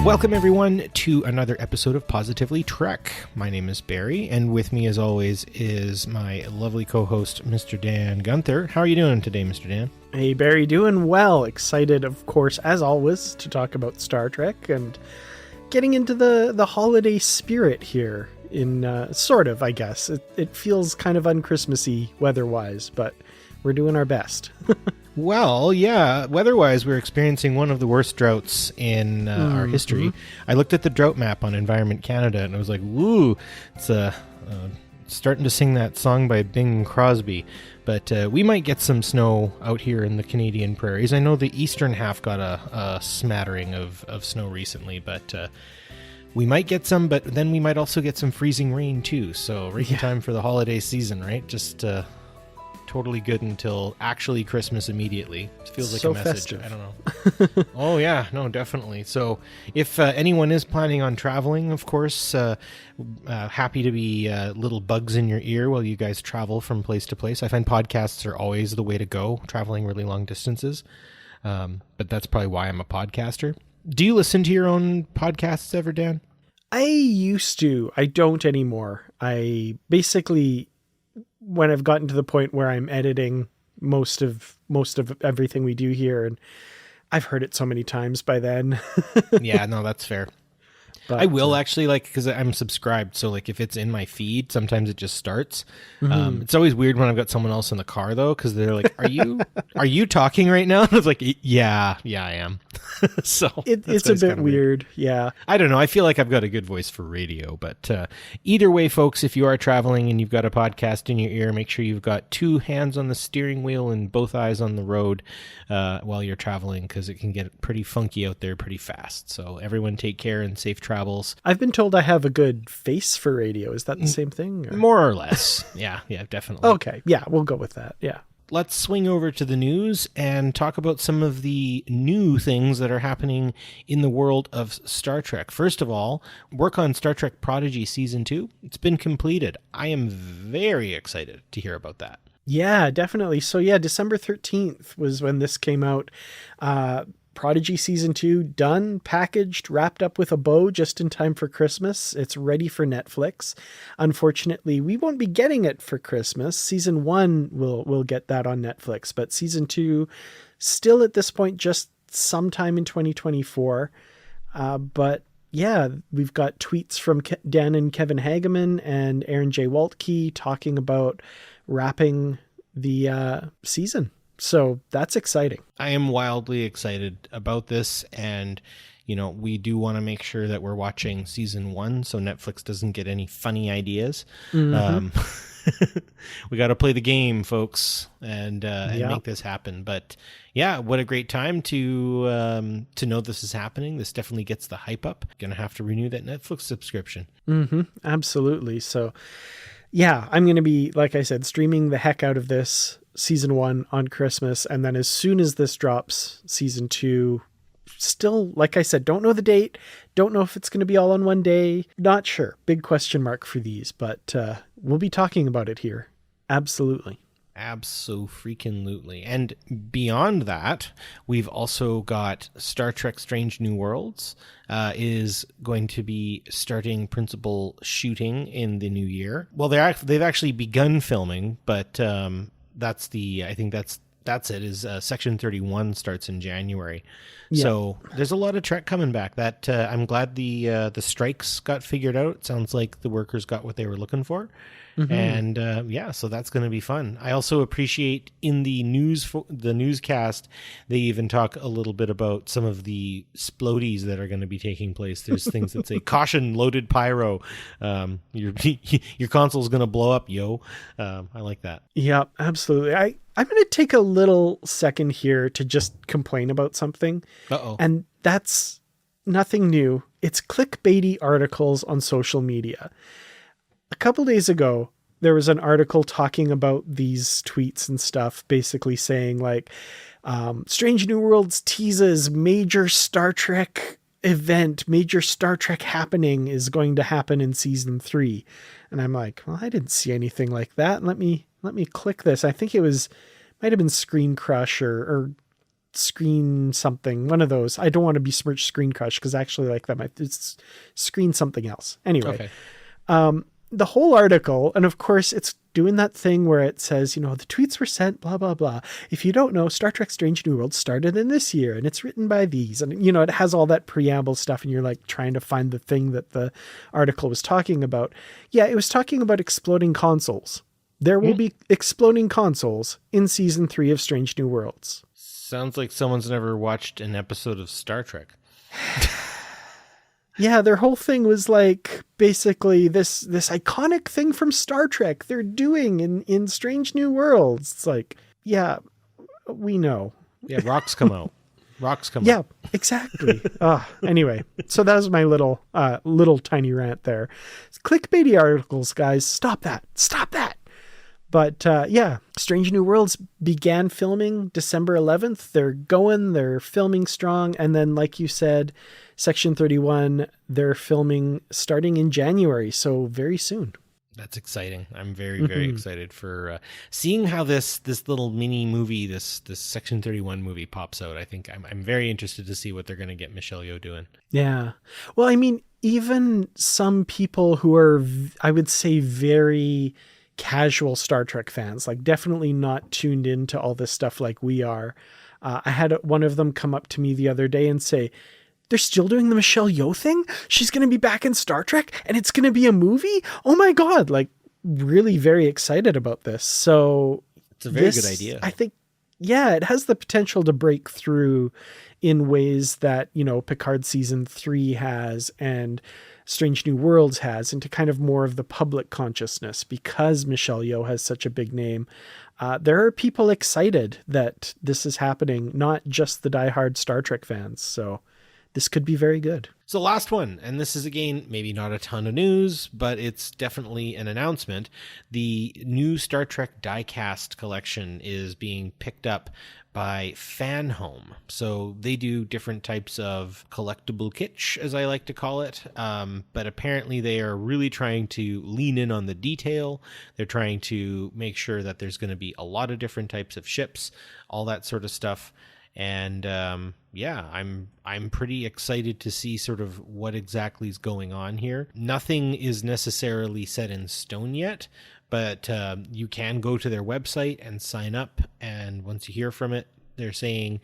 Welcome, everyone, to another episode of Positively Trek. My name is Barry, and with me, as always, is my lovely co-host, Mr. Dan Gunther. How are you doing today, Mr. Dan? Hey, Barry, doing well. Excited, of course, as always, to talk about Star Trek and getting into the holiday spirit here in, sort of, I guess. It feels kind of un-Christmassy weather-wise, but we're doing our best. Well, yeah, weather-wise, we're experiencing one of the worst droughts in our history. I looked at the drought map on Environment Canada, and I was like, woo, it's starting to sing that song by Bing Crosby. But we might get some snow out here in the Canadian prairies. I know the eastern half got a smattering of snow recently, but we might get some, but then we might also get some freezing rain, too. So right in time for the holiday season, right? Just totally good until actually Christmas immediately. It feels like so a message. Festive. I don't know. Oh, yeah. No, definitely. So if anyone is planning on traveling, of course, happy to be little bugs in your ear while you guys travel from place to place. I find podcasts are always the way to go, traveling really long distances. But that's probably why I'm a podcaster. Do you listen to your own podcasts ever, Dan? I used to. I don't anymore. I basically, when I've gotten to the point where I'm editing most of everything we do here, and I've heard it so many times by then. Yeah, no, that's fair. But, I will actually, because I'm subscribed, so if it's in my feed, sometimes it just starts. It's always weird when I've got someone else in the car, though, because they're like, are you talking right now? And I was like, yeah, I am. So it's a bit weird. Yeah. I don't know. I feel like I've got a good voice for radio, but either way, folks, if you are traveling and you've got a podcast in your ear, make sure you've got two hands on the steering wheel and both eyes on the road while you're traveling, because it can get pretty funky out there pretty fast. So everyone take care and safe travels. I've been told I have a good face for radio. Is that the same thing? Or? More or less. Yeah, definitely. Okay. Yeah, we'll go with that. Yeah. Let's swing over to the news and talk about some of the new things that are happening in the world of Star Trek. First of all, work on Star Trek Prodigy Season 2. It's been completed. I am very excited to hear about that. Yeah, definitely. So yeah, December 13th was when this came out. Prodigy Season 2 done, packaged, wrapped up with a bow just in time for Christmas. It's ready for Netflix. Unfortunately, we won't be getting it for Christmas. Season 1 will get that on Netflix, but Season 2 still at this point just sometime in 2024. But yeah, we've got tweets from Dan and Kevin Hageman and Aaron J. Waltke talking about wrapping the season. So that's exciting. I am wildly excited about this. And, we do want to make sure that we're watching Season 1 so Netflix doesn't get any funny ideas. We got to play the game, folks, and make this happen. But yeah, what a great time to know this is happening. This definitely gets the hype up. Going to have to renew that Netflix subscription. Absolutely. So yeah, I'm going to be, like I said, streaming the heck out of this Season 1 on Christmas. And then as soon as this drops, Season 2, still, like I said, don't know the date. Don't know if it's going to be all on one day. Not sure. Big question mark for these, but we'll be talking about it here. Absolutely. Abso-freaking-lutely. And beyond that, we've also got Star Trek Strange New Worlds is going to be starting principal shooting in the new year. Well, they've actually begun filming, but that's it. Section 31 starts in January. Yeah. So there's a lot of Trek coming back. That I'm glad the strikes got figured out. It sounds like the workers got what they were looking for. And so that's going to be fun. I also appreciate in the newscast, they even talk a little bit about some of the splodies that are going to be taking place. There's things that say, caution, loaded pyro. Your console's going to blow up, yo. I like that. Yeah, absolutely. I'm going to take a little second here to just complain about something. Uh-oh. And that's nothing new. It's clickbaity articles on social media. A couple days ago, there was an article talking about these tweets and stuff, basically saying Strange New Worlds teases major Star Trek event, major Star Trek happening is going to happen in Season 3. And I'm like, well, I didn't see anything like that. Let me click this. I think might have been Screen Crush or Screen something, one of those. I don't want to besmirch Screen Crush because I actually like them. It's Screen something else. Anyway, the whole article, and of course it's doing that thing where it says, the tweets were sent, blah, blah, blah. If you don't know, Star Trek Strange New Worlds started in this year and it's written by these. And, it has all that preamble stuff and you're like trying to find the thing that the article was talking about. Yeah, it was talking about exploding consoles. There will be exploding consoles in season 3 of Strange New Worlds. Sounds like someone's never watched an episode of Star Trek. Yeah, their whole thing was like basically this iconic thing from Star Trek they're doing in Strange New Worlds. It's like, yeah, we know. Yeah, rocks come out. Rocks come out. Yeah, exactly. Anyway, so that was my little tiny rant there. Clickbaity articles, guys. Stop that. Stop that. But Strange New Worlds began filming December 11th. They're filming strong. And then, like you said, Section 31, they're filming starting in January. So very soon. That's exciting. I'm very, very excited for seeing how this little mini movie, this Section 31 movie pops out. I think I'm very interested to see what they're going to get Michelle Yeoh doing. Yeah. Well, I mean, even some people who are, I would say, very casual Star Trek fans, like definitely not tuned into all this stuff like we are. I had one of them come up to me the other day and say, they're still doing the Michelle Yeoh thing? She's going to be back in Star Trek and it's going to be a movie? Oh my God. Like really very excited about this. So it's a very good idea. I think, yeah, it has the potential to break through in ways that, Picard season 3 has and Strange New Worlds has into kind of more of the public consciousness because Michelle Yeoh has such a big name. There are people excited that this is happening, not just the diehard Star Trek fans. So this could be very good. So last one, and this is again, maybe not a ton of news, but it's definitely an announcement. The new Star Trek diecast collection is being picked up by FanHome. So they do different types of collectible kitsch, as I like to call it. But apparently they are really trying to lean in on the detail. They're trying to make sure that there's going to be a lot of different types of ships, all that sort of stuff. And I'm pretty excited to see sort of what exactly is going on here. Nothing is necessarily set in stone yet, but you can go to their website and sign up. And once you hear from it, they're saying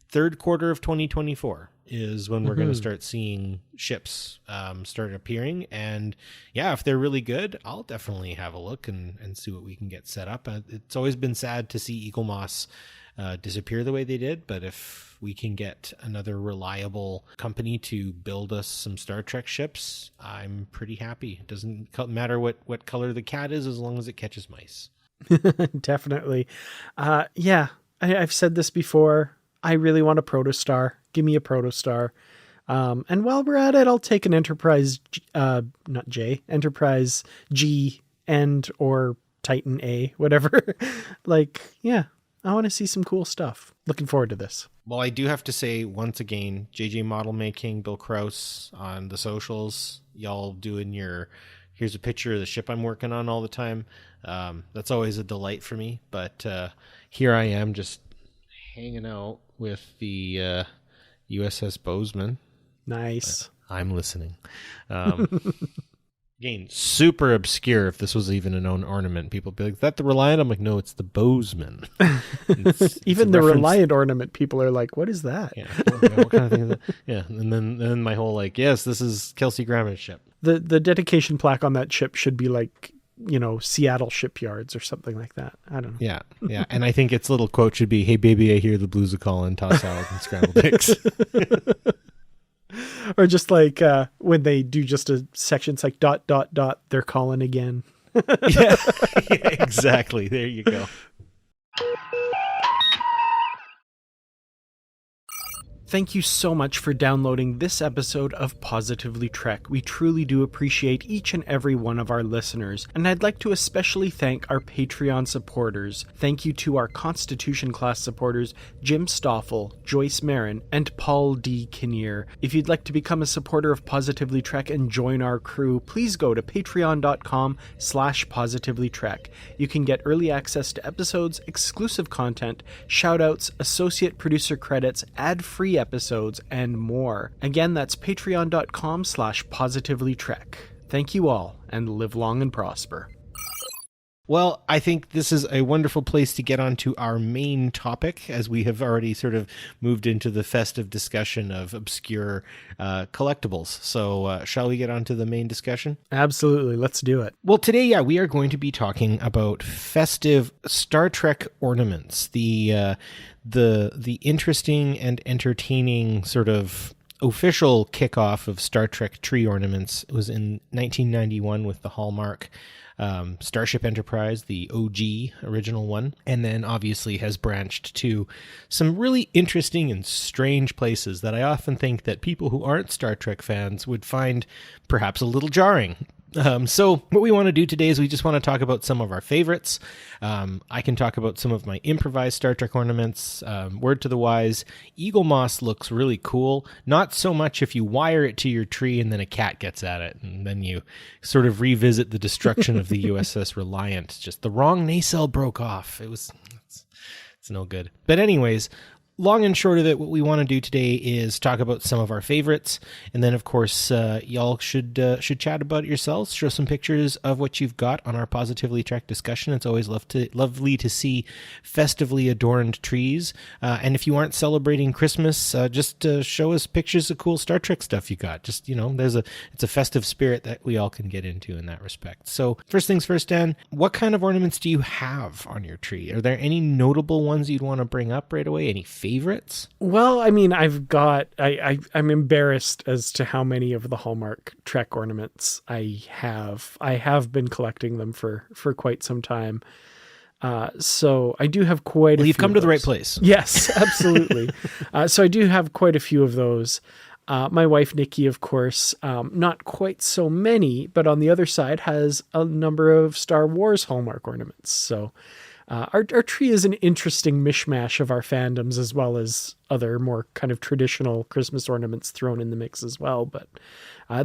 third quarter of 2024 is when we're going to start seeing ships start appearing. And yeah, if they're really good, I'll definitely have a look and see what we can get set up. It's always been sad to see Eagle Moss disappear the way they did, but if we can get another reliable company to build us some Star Trek ships, I'm pretty happy. It doesn't matter what color the cat is as long as it catches mice. Definitely. I've said this before. I really want a protostar. Give me a protostar. And while we're at it, I'll take an Enterprise Enterprise G and or Titan A, whatever. I want to see some cool stuff. Looking forward to this. Well, I do have to say, once again, JJ Model Making, Bill Krause on the socials, y'all doing here's a picture of the ship I'm working on all the time. That's always a delight for me. But here I am just hanging out with the U.S.S. Bozeman. Nice. I'm listening. Again, super obscure. If this was even an own ornament, people would be like, "Is that the Reliant?" I'm like, "No, it's the Bozeman." Even the Reliant ornament, people are like, "What is that?" Yeah, what kind of thing is that? Yeah, and then my whole yes, this is Kelsey Grammer's ship. The dedication plaque on that ship should be like, Seattle shipyards or something like that. I don't know. Yeah, and I think its little quote should be, "Hey baby, I hear the blues are calling, toss salad and scrambled eggs." Or just like when they do just a section, it's like ... they're calling again. yeah, exactly. There you go. Thank you so much for downloading this episode of Positively Trek. We truly do appreciate each and every one of our listeners, and I'd like to especially thank our Patreon supporters. Thank you to our Constitution class supporters, Jim Stoffel, Joyce Marin, and Paul D. Kinnear. If you'd like to become a supporter of Positively Trek and join our crew, please go to patreon.com/positivelytrek. You can get early access to episodes, exclusive content, shoutouts, associate producer credits, ad-free episodes, and more. Again, that's patreon.com/positivelytrek. Thank you all, and live long and prosper. Well, I think this is a wonderful place to get on to our main topic, as we have already sort of moved into the festive discussion of obscure collectibles. So shall we get on to the main discussion? Absolutely. Let's do it. Well, today, we are going to be talking about festive Star Trek ornaments, the interesting and entertaining sort of official kickoff of Star Trek tree ornaments. It was in 1991 with the Hallmark Starship Enterprise, the OG original one, and then obviously has branched to some really interesting and strange places that I often think that people who aren't Star Trek fans would find perhaps a little jarring. So what we want to do today is we just want to talk about some of our favorites. I can talk about some of my improvised Star Trek ornaments. Word to the wise, eagle moss looks really cool. Not so much if you wire it to your tree and then a cat gets at it, and then you sort of revisit the destruction of the U.S.S. Reliant. Just the wrong nacelle broke off. It's no good. But anyways, long and short of it, what we want to do today is talk about some of our favorites, and then, of course, y'all should chat about it yourselves. Show some pictures of what you've got on our Positively Trek discussion. It's always lovely to see festively adorned trees. And if you aren't celebrating Christmas, just show us pictures of cool Star Trek stuff you got. Just, it's a festive spirit that we all can get into in that respect. So first things first, Dan, what kind of ornaments do you have on your tree? Are there any notable ones you'd want to bring up right away? Any favorites? Well, I mean, I've got, I'm embarrassed as to how many of the Hallmark Trek ornaments I have. I have been collecting them for quite some time. So I do have quite a few. You've come to the right place. Yes, absolutely. So I do have quite a few of those. My wife, Nikki, of course, not quite so many, but on the other side has a number of Star Wars Hallmark ornaments. So our tree is an interesting mishmash of our fandoms, as well as other more kind of traditional Christmas ornaments thrown in the mix as well. But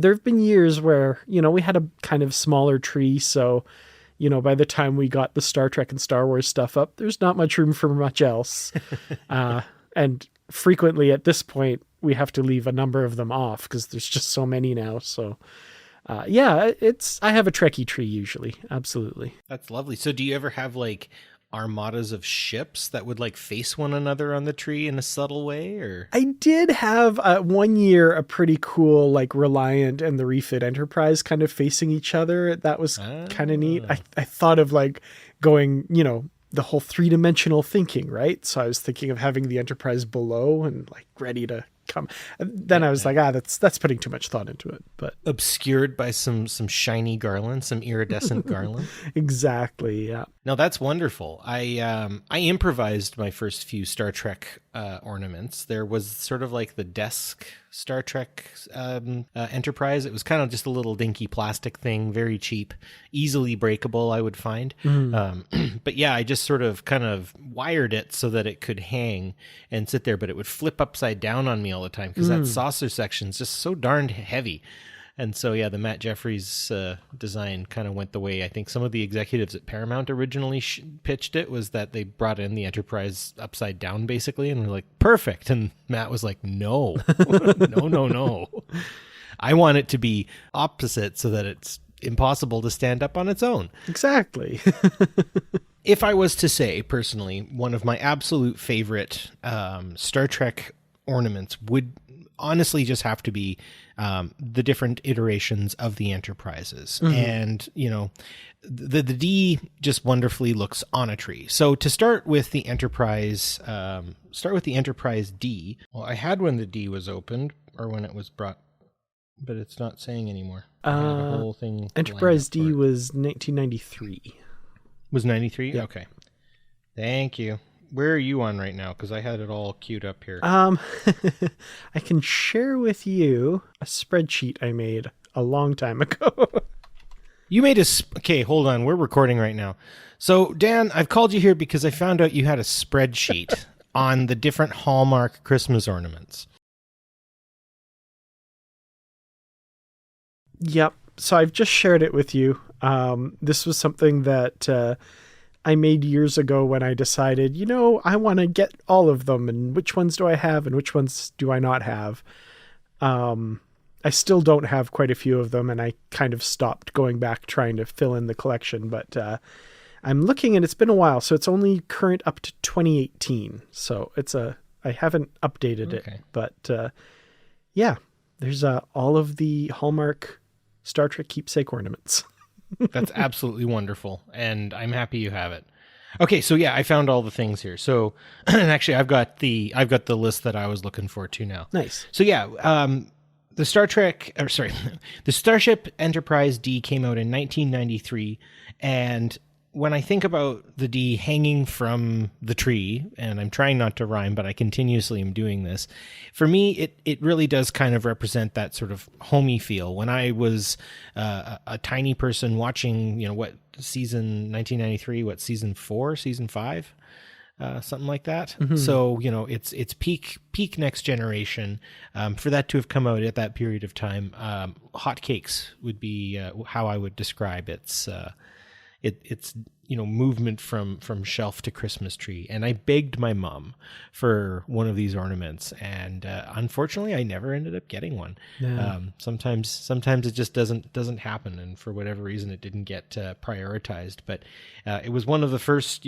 there have been years where, we had a kind of smaller tree. So, by the time we got the Star Trek and Star Wars stuff up, there's not much room for much else. And frequently at this point, we have to leave a number of them off because there's just so many now. So I have a Trekkie tree usually. Absolutely. That's lovely. So do you ever have armadas of ships that would face one another on the tree in a subtle way? Or I did have one year a pretty cool Reliant and the Refit Enterprise kind of facing each other. That was kind of neat. I thought of going, the whole three-dimensional thinking, right? So I was thinking of having the Enterprise below and ready to come. And then I was that's putting too much thought into it. But obscured by some shiny garland, some iridescent garland. Exactly. Yeah. No, that's wonderful. I improvised my first few Star Trek ornaments. There was sort of the desk Star Trek Enterprise. It was kind of just a little dinky plastic thing, very cheap, easily breakable, I would find. But yeah, I just sort of kind of wired it so that it could hang and sit there, but it would flip upside down on me all the time because that saucer section is just so darned heavy. And so, yeah, the Matt Jeffries design kind of went the way I think some of the executives at Paramount originally pitched it, was that they brought in the Enterprise upside down, basically, and were like, perfect. And Matt was like, no, no. I want it to be opposite so that it's impossible to stand up on its own. Exactly. If I was to say, personally, one of my absolute favorite Star Trek ornaments would honestly just have to be the different iterations of the Enterprises. And, the D just wonderfully looks on a tree. So to start with the Enterprise, D. Well, I had when the D was opened or when it was brought, but it's not saying anymore. The whole thing. Enterprise D was 1993. Was 93? Yeah. Okay. Thank you. Where are you on right now? Because I had it all queued up here. I can share with you a spreadsheet I made a long time ago. You made okay, hold on. We're recording right now. So, Dan, I've called you here because I found out you had a spreadsheet on the different Hallmark Christmas ornaments. Yep. So I've just shared it with you. This was something that I made years ago when I decided, I want to get all of them, and which ones do I have and which ones do I not have. I still don't have quite a few of them, and I kind of stopped going back trying to fill in the collection, but I'm looking, and it's been a while, so it's only current up to 2018. So I haven't updated it, but yeah, there's all of the Hallmark Star Trek Keepsake Ornaments. That's absolutely wonderful, and I'm happy you have it. Okay, so yeah, I found all the things here. So, and actually, I've got the list that I was looking for too now. Nice. So yeah, the the Starship Enterprise D came out in 1993, and when I think about the D hanging from the tree, and I'm trying not to rhyme, but I continuously am doing this, for me, it really does kind of represent that sort of homey feel. When I was a tiny person watching, what season 1993, what season 4, season 5, something like that. Mm-hmm. So, it's peak Next Generation. For that to have come out at that period of time, hotcakes would be how I would describe its movement from shelf to Christmas tree. And I begged my mom for one of these ornaments, and unfortunately I never ended up getting one. Yeah. Sometimes it just doesn't happen, and for whatever reason it didn't get prioritized. But it was one of the first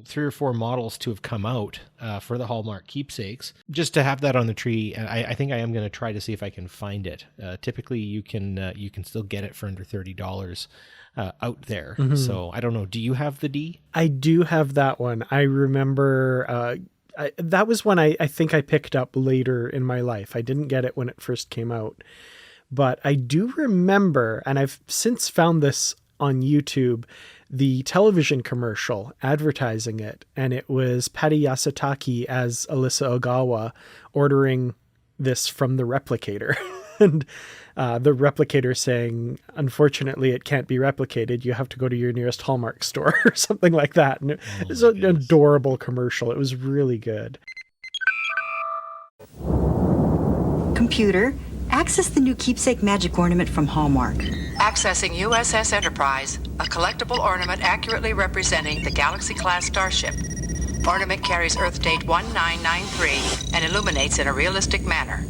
3 or 4 models to have come out for the Hallmark keepsakes, just to have that on the tree. And I think I am going to try to see if I can find it. Typically you can still get it for under $30 out there. Mm-hmm. So I don't know. Do you have the D? I do have that one. I remember that was one I think I picked up later in my life. I didn't get it when it first came out, but I do remember, and I've since found this on YouTube, the television commercial advertising it. And it was Patty Yasutake as Alyssa Ogawa ordering this from the Replicator. And the Replicator saying, unfortunately, it can't be replicated. You have to go to your nearest Hallmark store or something like that. And it was an adorable commercial. It was really good. Computer, access the new keepsake magic ornament from Hallmark. Accessing U.S.S. Enterprise, a collectible ornament accurately representing the Galaxy-class starship. Ornament carries Earth date 1993 and illuminates in a realistic manner.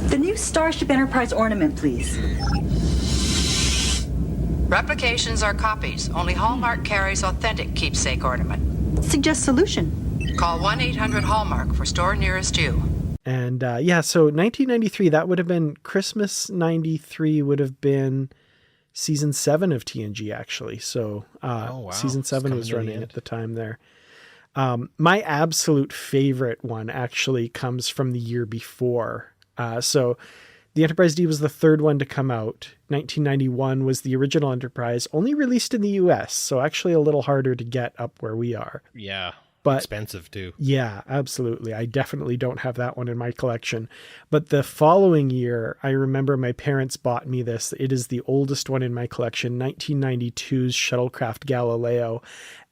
The new Starship Enterprise ornament, please. Replications are copies. Only Hallmark carries authentic keepsake ornament. Suggest solution. Call 1-800-HALLMARK for store nearest you. And so 1993, that would have been Christmas 93 would have been season 7 of TNG, actually. So season 7 was running at the time there. My absolute favorite one actually comes from the year before. So the Enterprise D was the third one to come out. 1991 was the original Enterprise, only released in the U.S., so actually a little harder to get up where we are. Yeah, but expensive too. Yeah, absolutely. I definitely don't have that one in my collection. But the following year, I remember my parents bought me this. It is the oldest one in my collection, 1992's Shuttlecraft Galileo.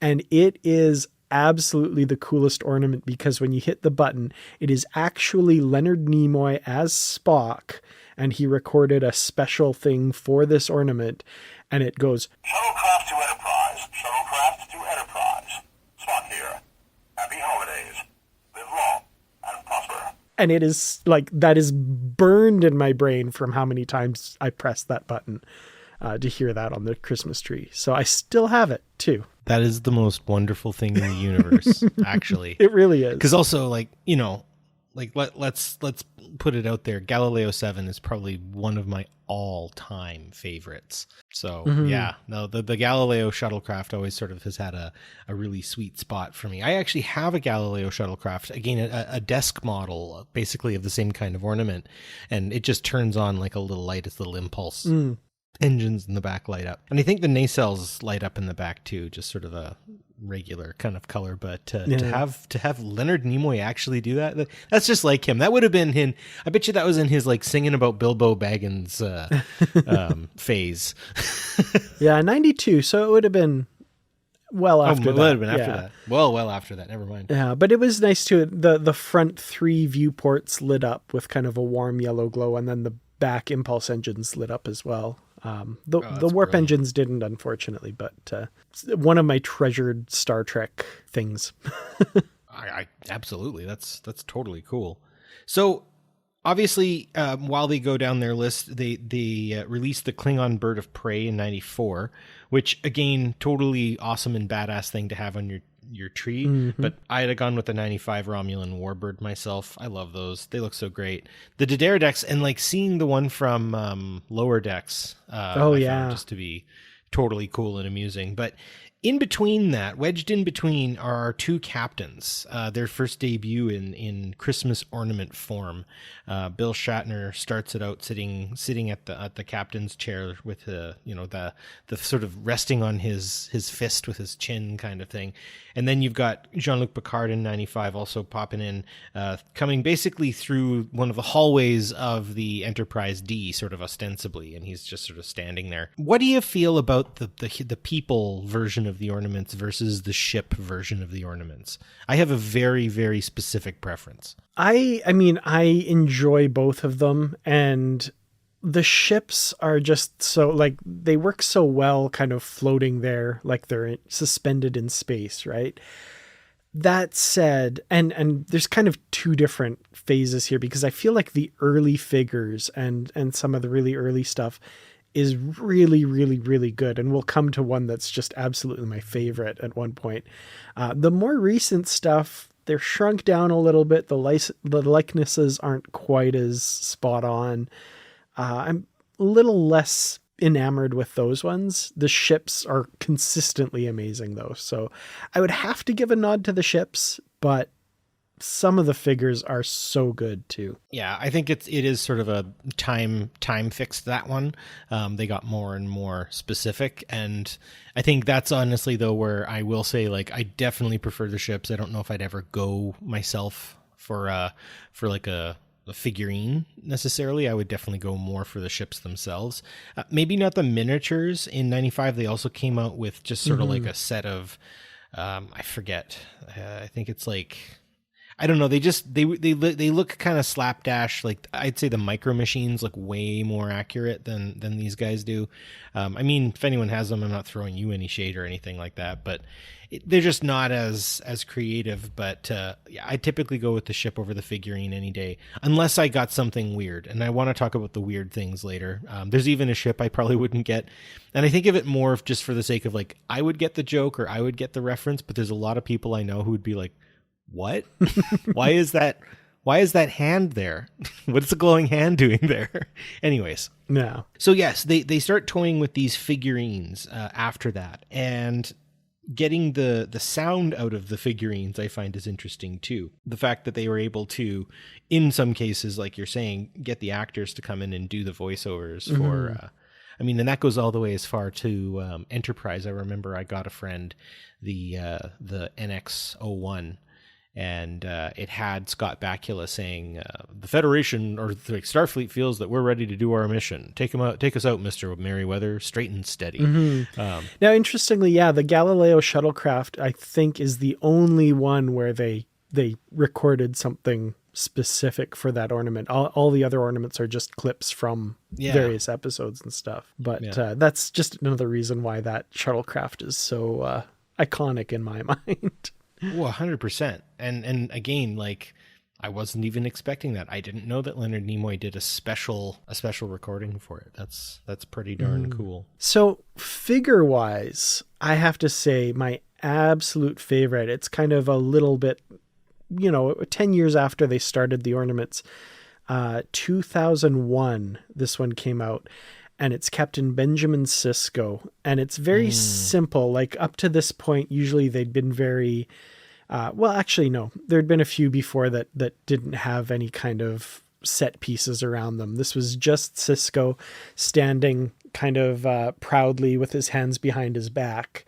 And it is absolutely the coolest ornament because when you hit the button, it is actually Leonard Nimoy as Spock, and he recorded a special thing for this ornament, and it goes, Shuttlecraft to Enterprise, Shuttlecraft to Enterprise. Spock here. Happy holidays. Live long and prosper. And it is like, that is burned in my brain from how many times I pressed that button to hear that on the Christmas tree. So I still have it too. That is the most wonderful thing in the universe, actually. It really is. Because also, let's put it out there. Galileo 7 is probably one of my all-time favorites. So, yeah, no, the Galileo shuttlecraft always sort of has had a really sweet spot for me. I actually have a Galileo shuttlecraft, again, a desk model, basically of the same kind of ornament, and it just turns on like a little light, its little impulse. Engines in the back light up. And I think the nacelles light up in the back too, just sort of regular kind of color, but to have Leonard Nimoy actually do that's just like him. That would have been him. I bet you that was in his like singing about Bilbo Baggins phase. Yeah, 92. So it would have been well after that. It would have been after that. Well after that. Never mind. Yeah, but it was nice too. The front 3 viewports lit up with kind of a warm yellow glow, and then the back impulse engines lit up as well. The warp engines didn't, unfortunately, but one of my treasured Star Trek things. I absolutely. That's totally cool. So obviously, while they go down their list, they released the Klingon Bird of Prey in 94, which again, totally awesome and badass thing to have on your tree. Mm-hmm. But I'd have gone with the 95 Romulan Warbird myself. I love those. They look so great. The D'Dare decks, and like seeing the one from Lower Decks. I found just to be totally cool and amusing. But in between that, wedged in between, are our 2 captains. Their first debut in Christmas ornament form. Bill Shatner starts it out sitting at the captain's chair with the sort of resting on his fist with his chin kind of thing. And then you've got Jean-Luc Picard in 95 also popping in, coming basically through one of the hallways of the Enterprise D, sort of ostensibly, and he's just sort of standing there. What do you feel about the people version of the ornaments versus the ship version of the ornaments? I have a very, very specific preference. I mean, I enjoy both of them, and the ships are just so, like, they work so well kind of floating there, like they're suspended in space, right? That said, and there's kind of 2 different phases here, because I feel like the early figures and some of the really early stuff is really, really, really good. And we'll come to one that's just absolutely my favorite at one point. The more recent stuff, they're shrunk down a little bit. The likenesses aren't quite as spot on. I'm a little less enamored with those ones. The ships are consistently amazing though. So I would have to give a nod to the ships, but some of the figures are so good too. Yeah, I think it is sort of a time fixed, that one. They got more and more specific, and I think that's honestly though where I will say, like, I definitely prefer the ships. I don't know if I'd ever go myself for like a figurine necessarily. I would definitely go more for the ships themselves. Maybe not the miniatures. In 95 they also came out with just sort of like a set of I forget, I think it's like, I don't know. They look kind of slapdash. Like, I'd say the Micro Machines look way more accurate than these guys do. I mean, if anyone has them, I'm not throwing you any shade or anything like that, but they're just not as creative. But yeah, I typically go with the ship over the figurine any day, unless I got something weird. And I want to talk about the weird things later. There's even a ship I probably wouldn't get. And I think of it more of just for the sake of, like, I would get the joke or I would get the reference, but there's a lot of people I know who would be like, what? Why is that hand there? What's the glowing hand doing there? Anyways. No. So yes, they start toying with these figurines after that, and getting the sound out of the figurines I find is interesting too. The fact that they were able to, in some cases, like you're saying, get the actors to come in and do the voiceovers for I mean, and that goes all the way as far to Enterprise. I remember I got a friend the NX-01, and it had Scott Bakula saying, the Federation or the Starfleet feels that we're ready to do our mission. Take us out, Mr. Merriweather, straight and steady. Now, interestingly, yeah, the Galileo shuttlecraft, I think, is the only one where they recorded something specific for that ornament. All the other ornaments are just clips from various episodes and stuff. But that's just another reason why that shuttlecraft is so iconic in my mind. Well, 100%. And again, like, I wasn't even expecting that. I didn't know that Leonard Nimoy did a special recording for it. That's pretty darn cool. So figure wise, I have to say my absolute favorite, it's kind of a little bit, 10 years after they started the ornaments, 2001, this one came out. And it's Captain Benjamin Sisko. And it's very simple. Like, up to this point, usually they'd been very... well, actually, no. There'd been a few before that didn't have any kind of set pieces around them. This was just Sisko standing kind of proudly with his hands behind his back.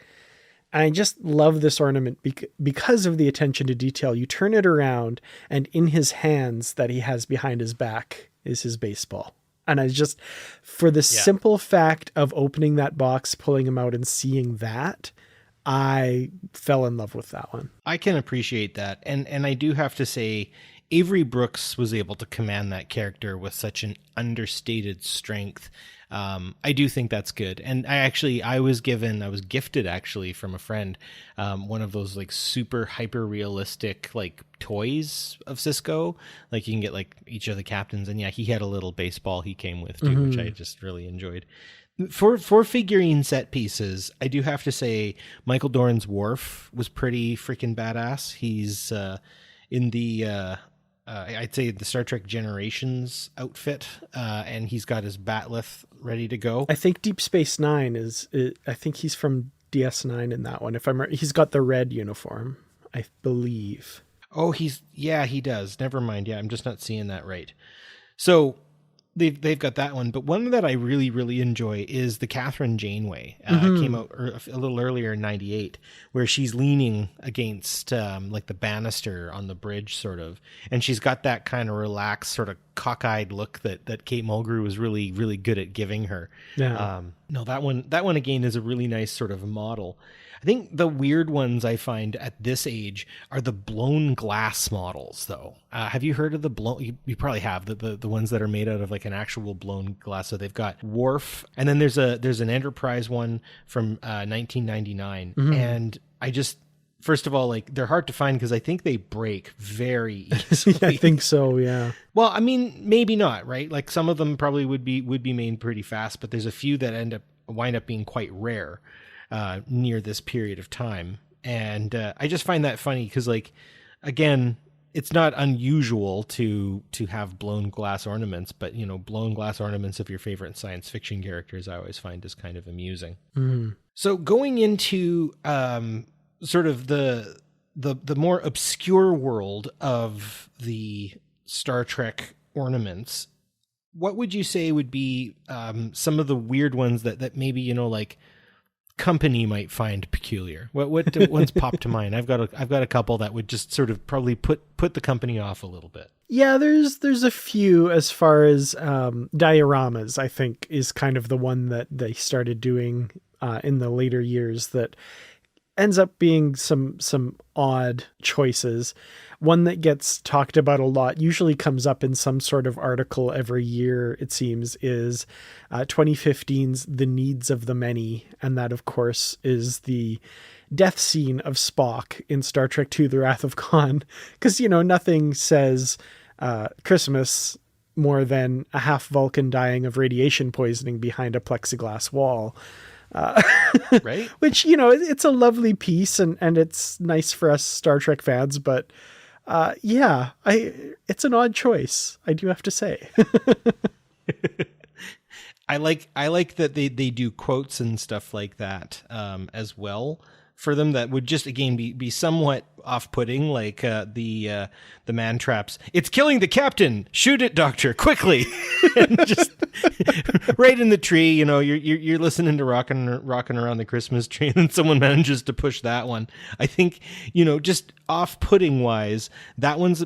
And I just love this ornament because of the attention to detail. You turn it around, and in his hands that he has behind his back is his baseball. And I just, for the simple fact of opening that box, pulling him out and seeing that, I fell in love with that one. I can appreciate that. And I do have to say, Avery Brooks was able to command that character with such an understated strength. I do think that's good. And I was gifted actually from a friend, one of those like super hyper realistic like toys of Cisco. Like you can get like each of the captains, and he had a little baseball he came with too, which I just really enjoyed. For figurine set pieces, I do have to say Michael Dorn's Worf was pretty freaking badass. He's in the I'd say the Star Trek Generations outfit, and he's got his batleth ready to go. I think Deep Space Nine I think he's from DS9 in that one. He's got the red uniform, I believe. Oh, he does. Never mind. Yeah, I'm just not seeing that right. So they've got that one, but one that I really, really enjoy is the Catherine Janeway. Came out a little earlier in 98, where she's leaning against like the banister on the bridge sort of, and she's got that kind of relaxed sort of cockeyed look that Kate Mulgrew was really, really good at giving her. Yeah. No, that one again is a really nice sort of model. I think the weird ones I find at this age are the blown glass models, though. Have you heard of the blown? You probably have the ones that are made out of like an actual blown glass. So they've got Worf, and then there's an Enterprise one from 1999, and I just. First of all, like they're hard to find because I think they break very easily. I think so, yeah. Well, I mean, maybe not, right? Like some of them probably would be made pretty fast, but there's a few that wind up being quite rare near this period of time. And I just find that funny because, like, again, it's not unusual to have blown glass ornaments, but blown glass ornaments of your favorite science fiction characters, I always find is kind of amusing. So going into sort of the more obscure world of the Star Trek ornaments, what would you say would be some of the weird ones that maybe like company might find peculiar? What ones pop to mind? I've got a couple that would just sort of probably put the company off a little bit. Yeah, there's a few. As far as dioramas, I think is kind of the one that they started doing in the later years that ends up being some odd choices. One that gets talked about a lot, usually comes up in some sort of article every year, it seems, is 2015's The Needs of the Many. And that, of course, is the death scene of Spock in Star Trek II, The Wrath of Khan. Because, nothing says Christmas more than a half Vulcan dying of radiation poisoning behind a plexiglass wall. Right? Which, it's a lovely piece and it's nice for us Star Trek fans, but it's an odd choice, I do have to say. I like that they do quotes and stuff like that as well for them that would just again be somewhat off-putting, like the man traps. It's killing the captain. Shoot it, Doctor, quickly! And just right in the tree. You're listening to rocking around the Christmas tree, and then someone manages to push that one. I think just off-putting wise, that one's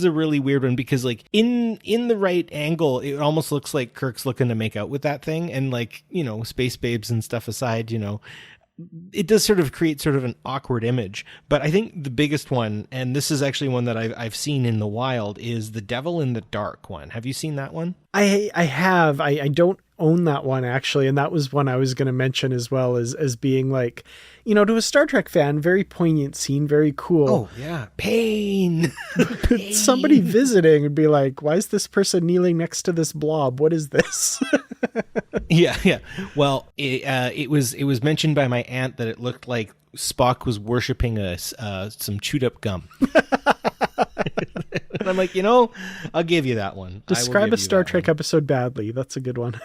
a really weird one because like in the right angle, it almost looks like Kirk's looking to make out with that thing, and like space babes and stuff aside, it does sort of create sort of an awkward image. But I think the biggest one, and this is actually one that I've seen in the wild, is the Devil in the Dark one. Have you seen that one? I have. I don't own that one, actually. And that was one I was going to mention as well as being like, to a Star Trek fan, very poignant scene, very cool. Oh, yeah. Pain. Pain. Somebody visiting would be like, why is this person kneeling next to this blob? What is this? Yeah. Well, it was mentioned by my aunt that it looked like Spock was worshiping some chewed up gum. I'm like, I'll give you that one. Describe a Star Trek episode badly. That's a good one.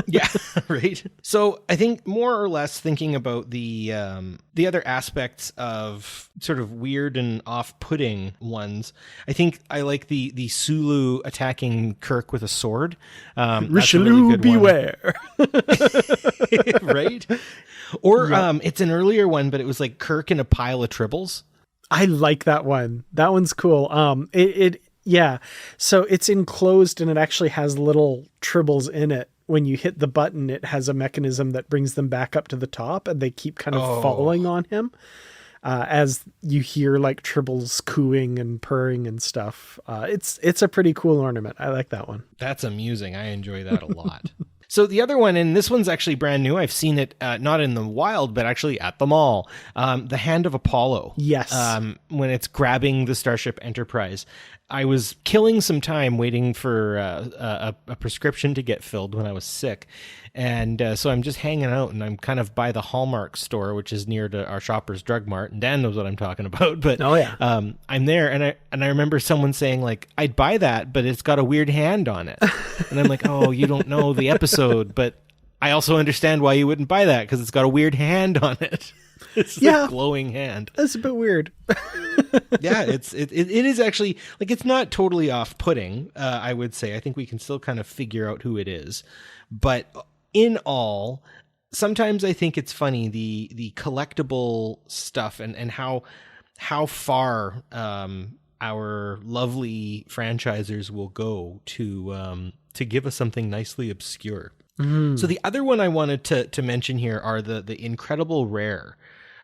Yeah, right. So I think more or less thinking about the other aspects of sort of weird and off-putting ones, I think I like the Sulu attacking Kirk with a sword. Richelieu, beware. Right? Or it's an earlier one, but it was like Kirk in a pile of tribbles. I like that one. That one's cool. Yeah. So it's enclosed and it actually has little tribbles in it. When you hit the button, it has a mechanism that brings them back up to the top, and they keep kind of falling on him as you hear like tribbles cooing and purring and stuff. It's a pretty cool ornament. I like that one. That's amusing. I enjoy that a lot. So the other one, and this one's actually brand new. I've seen it not in the wild, but actually at the mall. The Hand of Apollo. Yes. When it's grabbing the Starship Enterprise. I was killing some time waiting for a prescription to get filled when I was sick. And so I'm just hanging out, and I'm kind of by the Hallmark store, which is near to our Shoppers Drug Mart. And Dan knows what I'm talking about. But I'm there, and I remember someone saying, like, I'd buy that, but it's got a weird hand on it. And I'm like, oh, you don't know the episode, but I also understand why you wouldn't buy that, because it's got a weird hand on it. It's a glowing hand. That's a bit weird. Yeah, it is actually, like, it's not totally off-putting, I would say. I think we can still kind of figure out who it is. But in all, sometimes I think it's funny, the collectible stuff and how far our lovely franchisers will go to give us something nicely obscure. So the other one I wanted to mention here are the incredible rare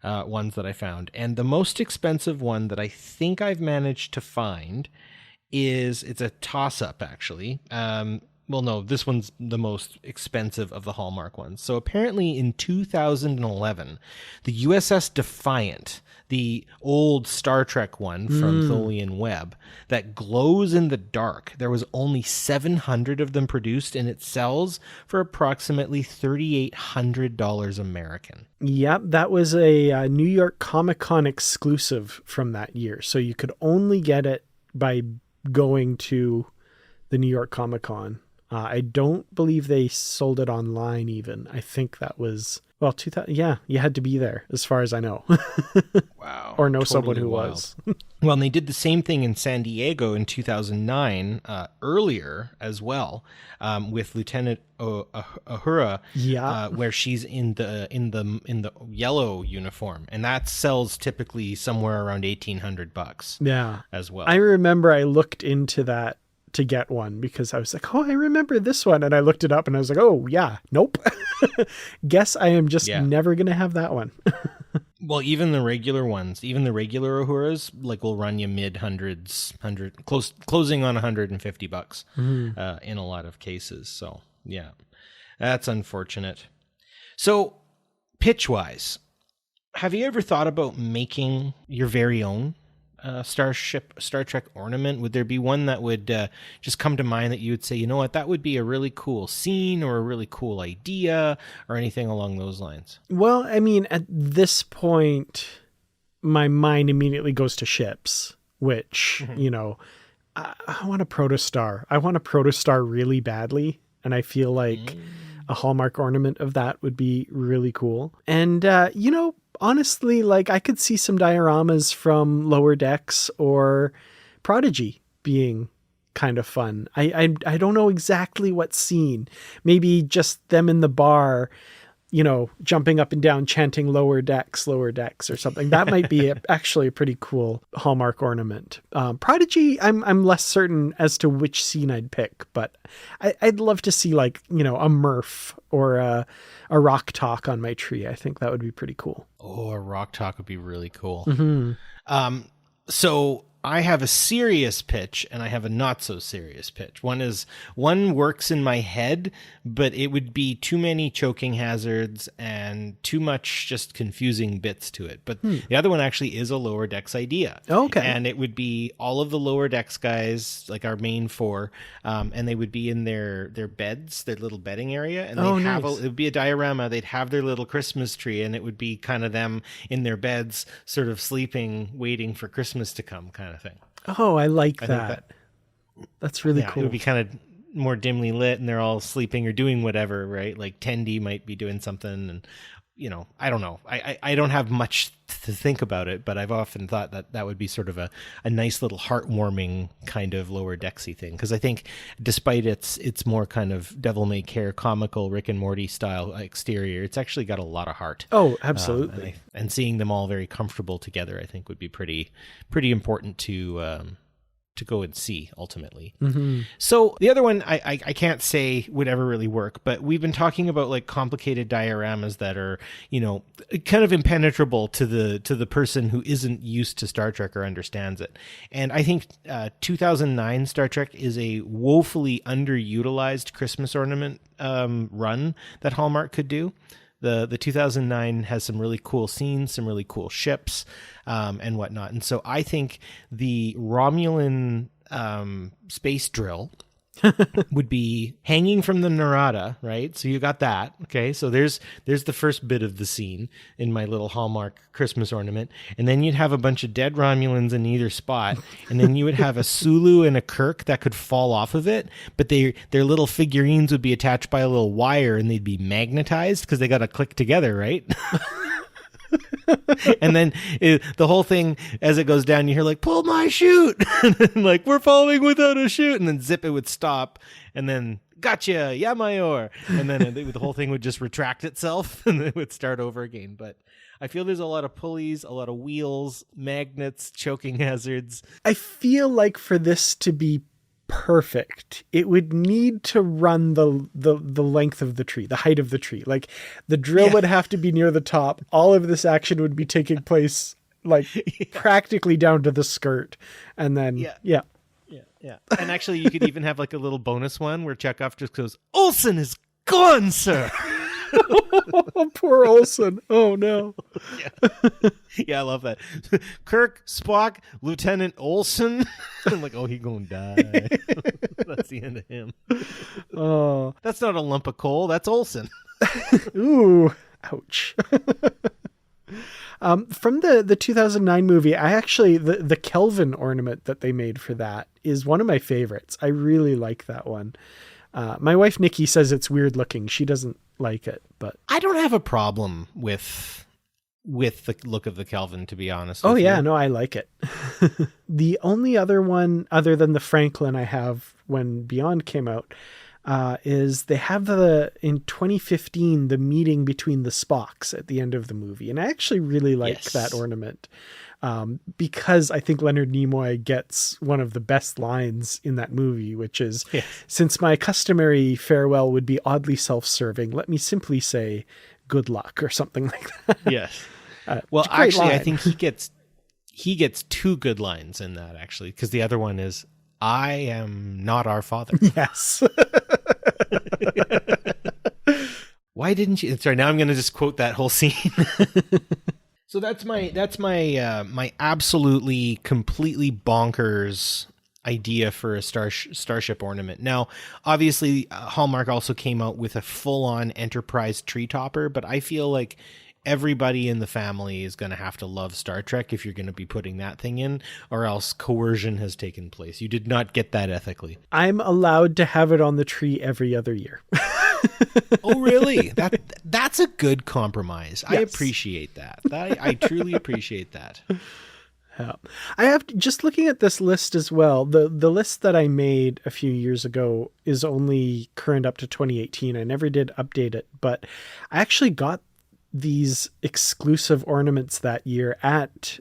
ones that I found. And the most expensive one that I think I've managed to find it's a toss-up, actually. Well, no, this one's the most expensive of the Hallmark ones. So apparently in 2011, the U.S.S. Defiant, the old Star Trek one from Tholian Webb that glows in the dark, there was only 700 of them produced, and it sells for approximately $3,800 American. Yep, that was a New York Comic-Con exclusive from that year. So you could only get it by going to the New York Comic-Con. I don't believe they sold it online even. I think that was, 2000. Yeah, you had to be there as far as I know. Wow. Or know totally someone who wild. was. Well, and they did the same thing in San Diego in 2009, earlier as well, with Lieutenant Uhura, where she's in the yellow uniform, and that sells typically somewhere around $1,800. Yeah, as well. I remember I looked into that to get one because I was like, oh, I remember this one, and I looked it up and I was like, oh yeah, nope. Guess I am just never gonna have that one. Well, even the regular ones, even the regular Uhuras, like, will run you mid-hundreds, closing on $150 in a lot of cases. So, yeah, that's unfortunate. So, pitch-wise, have you ever thought about making your very own Star Trek ornament? Would there be one that would just come to mind that you would say, you know what, that would be a really cool scene or a really cool idea or anything along those lines? Well, I mean, at this point, my mind immediately goes to ships, which, I want a protostar. I want a protostar really badly. And I feel like a Hallmark ornament of that would be really cool. And, honestly, like, I could see some dioramas from Lower Decks or Prodigy being kind of fun. I don't know exactly what scene. Maybe just them in the bar, jumping up and down, chanting Lower Decks, or something. That might be actually a pretty cool Hallmark ornament. Prodigy, I'm less certain as to which scene I'd pick, but I'd love to see, like, a Murph or a rock talk on my tree. I think that would be pretty cool. Oh, a rock talk would be really cool. Mm-hmm. So I have a serious pitch and I have a not so serious pitch. One works in my head, but it would be too many choking hazards and too much just confusing bits to it. But the other one actually is a Lower Decks idea. Okay. And it would be all of the Lower Decks guys, like our main four, and they would be in their beds, their little bedding area, and they'd have it would be a diorama. They'd have their little Christmas tree, and it would be kind of them in their beds, sort of sleeping, waiting for Christmas to come, kind kind of thing. Oh, I like I that. think That's really It cool. would be kind of more dimly lit and they're all sleeping or doing whatever, right? Like Tendi might be doing something and, I don't know. I don't have much to think about it, but I've often thought that would be sort of a nice little heartwarming kind of Lower Decksy thing. Because I think despite its more kind of devil-may-care comical Rick and Morty style exterior, it's actually got a lot of heart. Oh, absolutely. And seeing them all very comfortable together, I think would be pretty important to go and see ultimately. Mm-hmm. So the other one I can't say would ever really work, but we've been talking about like complicated dioramas that are, kind of impenetrable to the person who isn't used to Star Trek or understands it. And I think 2009 Star Trek is a woefully underutilized Christmas ornament run that Hallmark could do. The 2009 has some really cool scenes, some really cool ships, and whatnot. And so I think the Romulan space drill would be hanging from the Narada, right? So you got that. Okay. So there's the first bit of the scene in my little Hallmark Christmas ornament. And then you'd have a bunch of dead Romulans in either spot. And then you would have a Sulu and a Kirk that could fall off of it. But their little figurines would be attached by a little wire and they'd be magnetized because they got to click together, right? And then the whole thing, as it goes down, you hear like, pull my chute. And then like, we're falling without a chute. And then zip, it would stop. And then, gotcha, yeah, Mayor. And then the whole thing would just retract itself and it would start over again. But I feel there's a lot of pulleys, a lot of wheels, magnets, choking hazards. I feel like for this to be perfect, it would need to run the length of the tree, the height of the tree. Like the drill would have to be near the top. All of this action would be taking place like practically down to the skirt. And then, yeah. And actually you could even have like a little bonus one where Chekhov just goes, Olsen is gone, sir. Poor Olsen. Oh no. Yeah, I love that. Kirk, Spock, Lieutenant Olsen. I'm like, oh, he gonna die. That's the end of him. Oh, that's not a lump of coal. That's Olsen. Ooh, ouch. From the 2009 movie, I actually, the Kelvin ornament that they made for that is one of my favorites. I really like that one. My wife, Nikki, says it's weird looking. She doesn't like it, but I don't have a problem with the look of the Kelvin, to be honest. Oh yeah, no, I like it. The only other one other than the Franklin I have when Beyond came out, is they have in 2015, the meeting between the Spocks at the end of the movie. And I actually really like that ornament. Because I think Leonard Nimoy gets one of the best lines in that movie, which is, since my customary farewell would be oddly self-serving, let me simply say good luck or something like that. Yes. Well, actually, line. I think he gets two good lines in that, actually, because the other one is, I am not our father. Yes. Why didn't you? Sorry, now I'm going to just quote that whole scene. So that's my absolutely completely bonkers idea for a starship ornament. Now, obviously, Hallmark also came out with a full-on Enterprise tree topper, but I feel like everybody in the family is going to have to love Star Trek if you're going to be putting that thing in, or else coercion has taken place. You did not get that ethically. I'm allowed to have it on the tree every other year. Oh, really? That's a good compromise. Yes. I appreciate that. I truly appreciate that. Yeah. I have just looking at this list as well. The list that I made a few years ago is only current up to 2018. I never did update it, but I actually got these exclusive ornaments that year at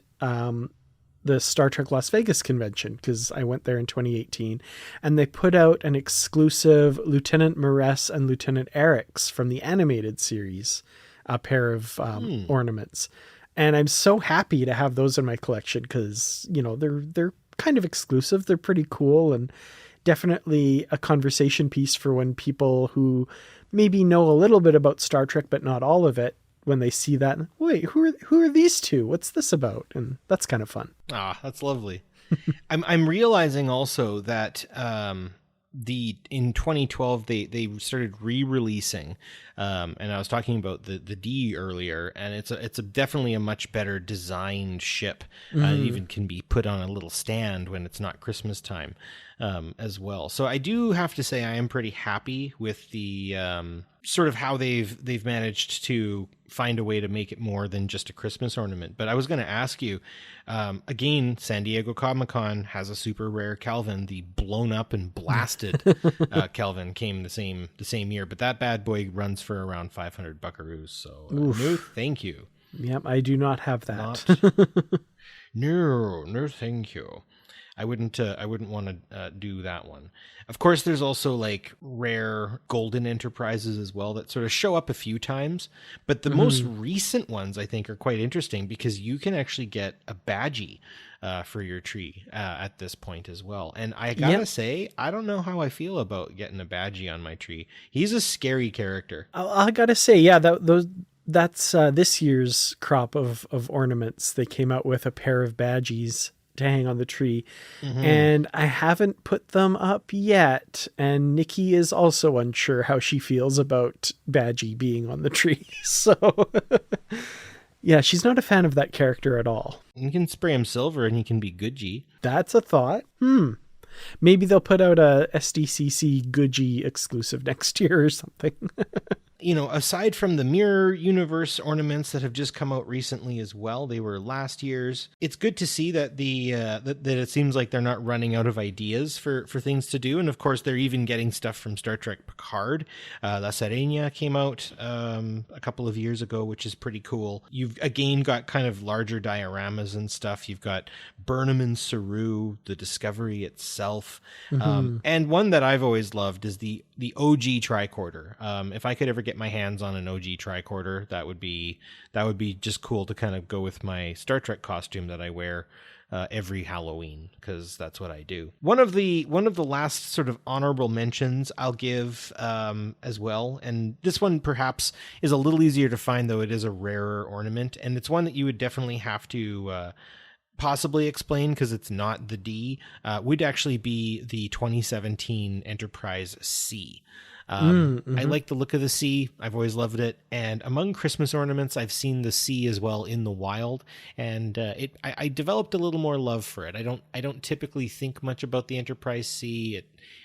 the Star Trek Las Vegas convention, because I went there in 2018, and they put out an exclusive Lieutenant Maress and Lieutenant Eric's from the animated series, a pair of ornaments. And I'm so happy to have those in my collection because, they're kind of exclusive. They're pretty cool and definitely a conversation piece for when people who maybe know a little bit about Star Trek, but not all of it, when they see that, wait, who are these two? What's this about? And that's kind of fun. Ah, that's lovely. I'm realizing also that in 2012 they started re-releasing, and I was talking about the D earlier, and it's definitely a much better designed ship. It even can be put on a little stand when it's not Christmas time, as well. So I do have to say I am pretty happy with the sort of how they've managed to find a way to make it more than just a Christmas ornament. But I was going to ask you, again, San Diego Comic-Con has a super rare Kelvin. The blown up and blasted Kelvin came the same year, but that bad boy runs for around 500 buckaroos. So no, thank you. Yep, I do not have that. No, thank you. I wouldn't want to do that one. Of course, there's also like rare golden enterprises as well that sort of show up a few times. But the most recent ones I think are quite interesting because you can actually get a badgie for your tree at this point as well. And I gotta say, I don't know how I feel about getting a badgie on my tree. He's a scary character. I gotta say, yeah, that's this year's crop of ornaments. They came out with a pair of badgies to hang on the tree, and I haven't put them up yet, and Nikki is also unsure how she feels about Badgie being on the tree. So yeah, she's not a fan of that character at all. You can spray him silver and he can be Goodgie. That's a thought. Maybe they'll put out a SDCC Goodgie exclusive next year or something. You know, aside from the Mirror Universe ornaments that have just come out recently as well, they were last year's. It's good to see that that it seems like they're not running out of ideas for things to do. And of course, they're even getting stuff from Star Trek Picard. La Sirena came out a couple of years ago, which is pretty cool. You've again got kind of larger dioramas and stuff. You've got Burnham and Saru, the Discovery itself. And one that I've always loved is the OG tricorder. If I could ever get my hands on an OG tricorder, that would be just cool to kind of go with my Star Trek costume that I wear every Halloween, because that's what I do. One of the last sort of honorable mentions I'll give as well, and this one perhaps is a little easier to find, though it is a rarer ornament, and it's one that you would definitely have to possibly explain because it's not the D, would actually be the 2017 Enterprise C. I like the look of the C. I've always loved it. And among Christmas ornaments, I've seen the C as well in the wild. And I developed a little more love for it. I don't typically think much about the Enterprise C.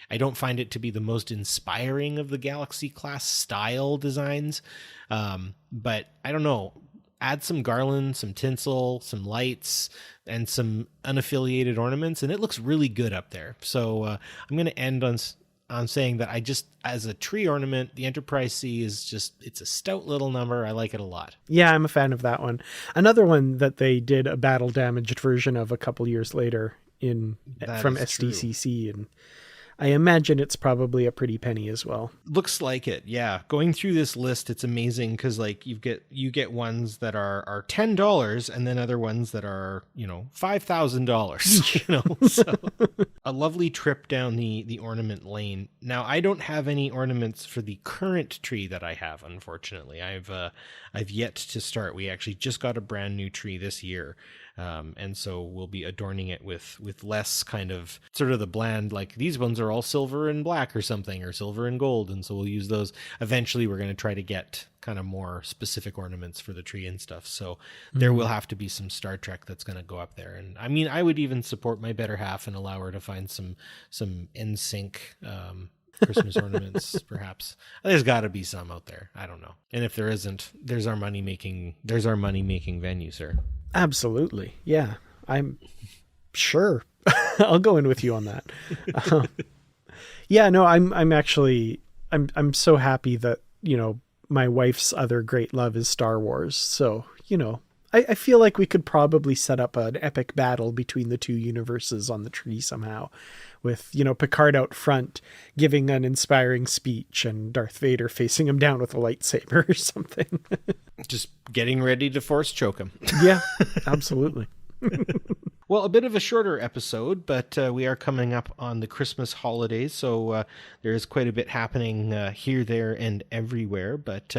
I don't find it to be the most inspiring of the Galaxy class style designs. But I don't know. Add some garland, some tinsel, some lights, and some unaffiliated ornaments, and it looks really good up there. So I'm going to end on saying that as a tree ornament, the Enterprise C it's a stout little number. I like it a lot. Yeah, I'm a fan of that one. Another one that they did a battle damaged version of a couple years later from SDCC, and I imagine it's probably a pretty penny as well. Looks like it, yeah. Going through this list, it's amazing because like you get ones that are $10 and then other ones that are $5,000. So a lovely trip down the ornament lane. Now I don't have any ornaments for the current tree that I have, unfortunately. I've yet to start. We actually just got a brand new tree this year. And so we'll be adorning it with less kind of sort of the bland, like these ones are all silver and black or something, or silver and gold. And so we'll use those. Eventually we're going to try to get kind of more specific ornaments for the tree and stuff. So there will have to be some Star Trek that's going to go up there. And I mean, I would even support my better half and allow her to find some NSYNC, Christmas ornaments, perhaps. There's got to be some out there. I don't know. And if there isn't, there's our money making venue, sir. Absolutely. Yeah, I'm sure. I'll go in with you on that. Yeah, no, I'm actually so happy that, my wife's other great love is Star Wars. So, I feel like we could probably set up an epic battle between the two universes on the tree somehow, with, Picard out front giving an inspiring speech and Darth Vader facing him down with a lightsaber or something. Just getting ready to force choke him. Yeah, absolutely. Well, a bit of a shorter episode, but we are coming up on the Christmas holidays, so there is quite a bit happening here, there, and everywhere. But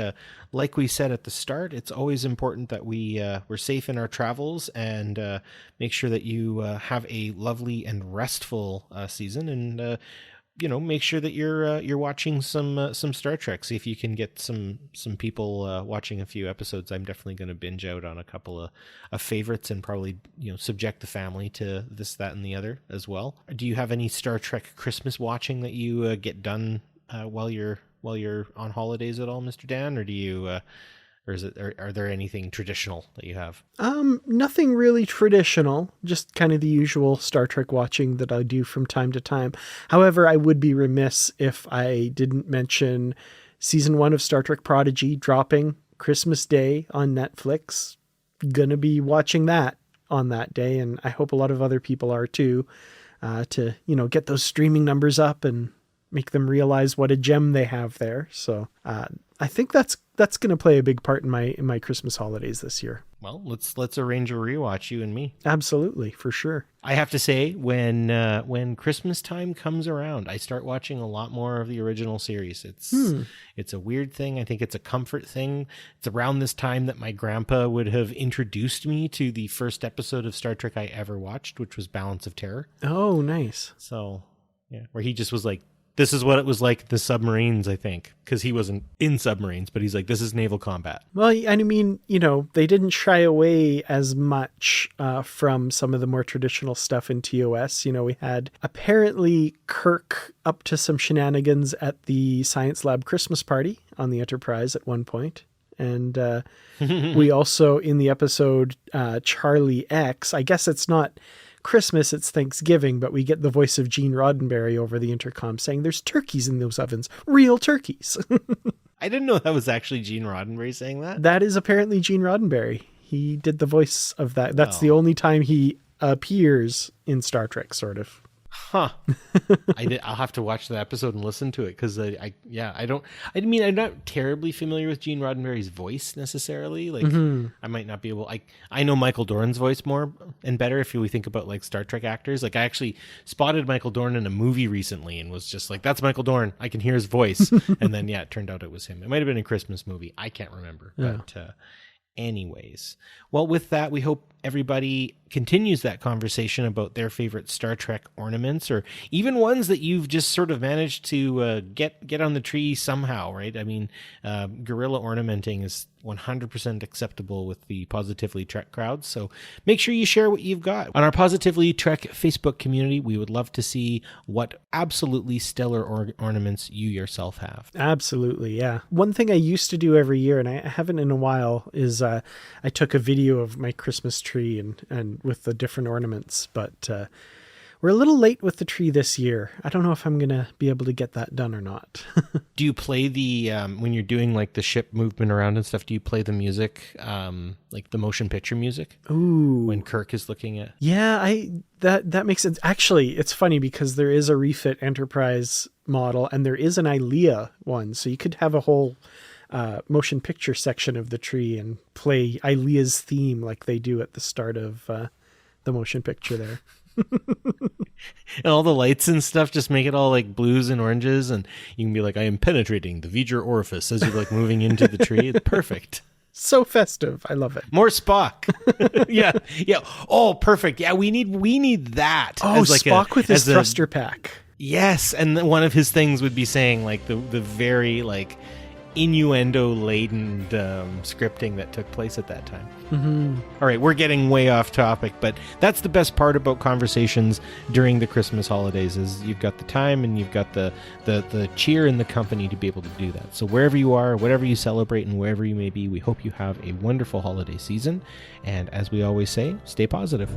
like we said at the start, it's always important that we're safe in our travels and make sure that you have a lovely and restful season. And make sure that you're watching some Star Trek. See if you can get some people watching a few episodes. I'm definitely going to binge out on a couple of favorites and probably subject the family to this, that, and the other as well. Do you have any Star Trek Christmas watching that you get done while you're on holidays at all, Mr. Dan, or do you? Or are there anything traditional that you have? Nothing really traditional, just kind of the usual Star Trek watching that I do from time to time. However, I would be remiss if I didn't mention season 1 of Star Trek Prodigy dropping Christmas Day on Netflix. Gonna be watching that on that day, and I hope a lot of other people are too, to get those streaming numbers up and make them realize what a gem they have there. So I think that's going to play a big part in my Christmas holidays this year. Well, let's arrange a rewatch, you and me. Absolutely, for sure. I have to say, when Christmas time comes around, I start watching a lot more of the original series. It's a weird thing. I think it's a comfort thing. It's around this time that my grandpa would have introduced me to the first episode of Star Trek I ever watched, which was Balance of Terror. Oh, nice. So, yeah, where he just was like, this is what it was like, the submarines, I think, because he wasn't in submarines, but he's like, this is naval combat. Well, I mean, they didn't shy away as much from some of the more traditional stuff in TOS. We had apparently Kirk up to some shenanigans at the science lab Christmas party on the Enterprise at one point. And we also, in the episode Charlie X, I guess it's not Christmas, it's Thanksgiving, but we get the voice of Gene Roddenberry over the intercom saying there's turkeys in those ovens, real turkeys. I didn't know that was actually Gene Roddenberry saying that. That is apparently Gene Roddenberry. He did the voice of that. That's the only time he appears in Star Trek, sort of. Huh. I'll have to watch that episode and listen to it because I'm not terribly familiar with Gene Roddenberry's voice necessarily. Like I might not be able, I know Michael Dorn's voice more and better if we think about like Star Trek actors. Like I actually spotted Michael Dorn in a movie recently and was just like, that's Michael Dorn. I can hear his voice. And then, it turned out it was him. It might've been a Christmas movie. I can't remember, but, anyways, well, with that, we hope everybody continues that conversation about their favorite Star Trek ornaments, or even ones that you've just sort of managed to get on the tree somehow, right? I mean, guerrilla ornamenting is 100% acceptable with the Positively Trek crowd, so make sure you share what you've got. On our Positively Trek Facebook community, we would love to see what absolutely stellar ornaments you yourself have. Absolutely, yeah. One thing I used to do every year, and I haven't in a while, is I took a video of my Christmas tree and with the different ornaments, but we're a little late with the tree this year. I don't know if I'm going to be able to get that done or not. Do you play the, when you're doing like the ship movement around and stuff, do you play the music, like the motion picture music? Ooh. When Kirk is looking at? Yeah, that makes sense. Actually, it's funny because there is a refit Enterprise model and there is an ILEA one. So you could have a whole motion picture section of the tree and play ILEA's theme like they do at the start of the motion picture there. And all the lights and stuff just make it all like blues and oranges, and you can be like, I am penetrating the V'ger orifice as you're like moving into the tree. It's perfect. So festive. I love it. More Spock. Yeah. Oh, perfect. Yeah, we need that. Oh, as like Spock with his thruster pack. Yes, and one of his things would be saying like the very like innuendo laden scripting that took place at that time. All right, we're getting way off topic, but that's the best part about conversations during the Christmas holidays is you've got the time and you've got the cheer and the company to be able to do that. So wherever you are, whatever you celebrate and wherever you may be, we hope you have a wonderful holiday season, and as we always say, stay positive.